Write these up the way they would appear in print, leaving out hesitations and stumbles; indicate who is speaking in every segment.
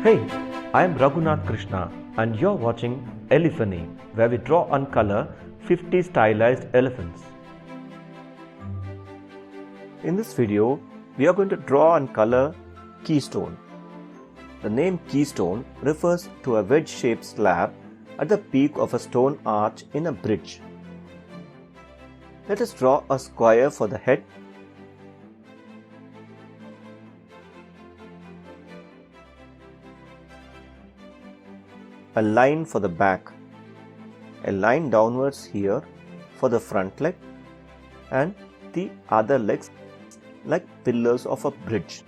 Speaker 1: Hey, I am Raghunath Krishna and you're watching Elephany, where we draw and color 50 stylized elephants. In this video, we are going to draw and color Keystone. The name Keystone refers to a wedge-shaped slab at the peak of a stone arch in a bridge. Let us draw a square for the head, a line for the back, a line downwards here for the front leg, and the other legs like pillars of a bridge.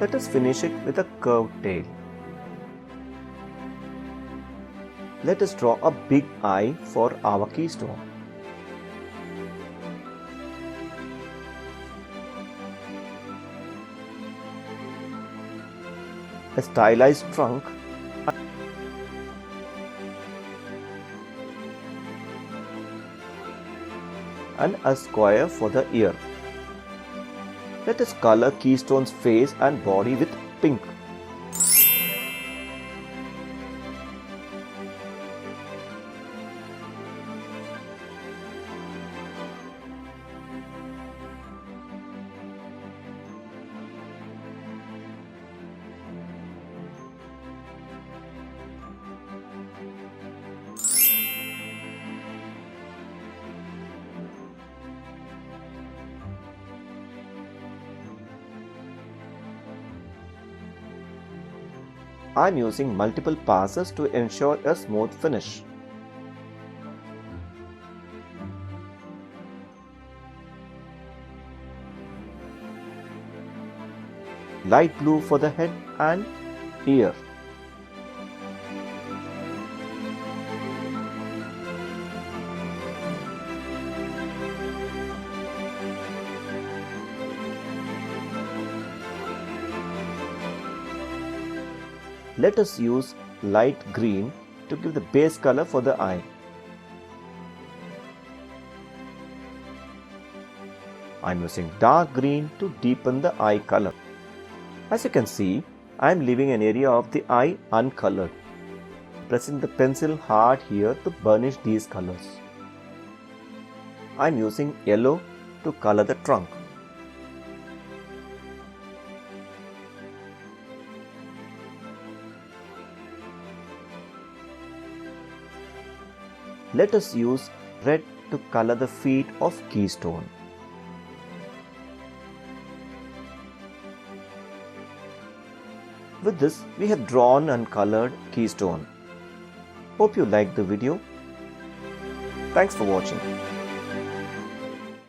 Speaker 1: Let us finish it with a curved tail. Let us draw a big eye for our keystone. A stylized trunk and a square for the ear. Let us color Keystone's face and body with pink. I am using multiple passes to ensure a smooth finish. Light blue for the head and ear. Let us use light green to give the base color for the eye. I am using dark green to deepen the eye color. As you can see, I am leaving an area of the eye uncolored. Pressing the pencil hard here to burnish these colors. I am using yellow to color the trunk. Let us use red to color the feet of Keystone. With this, we have drawn and colored Keystone. Hope you liked the video. Thanks for watching.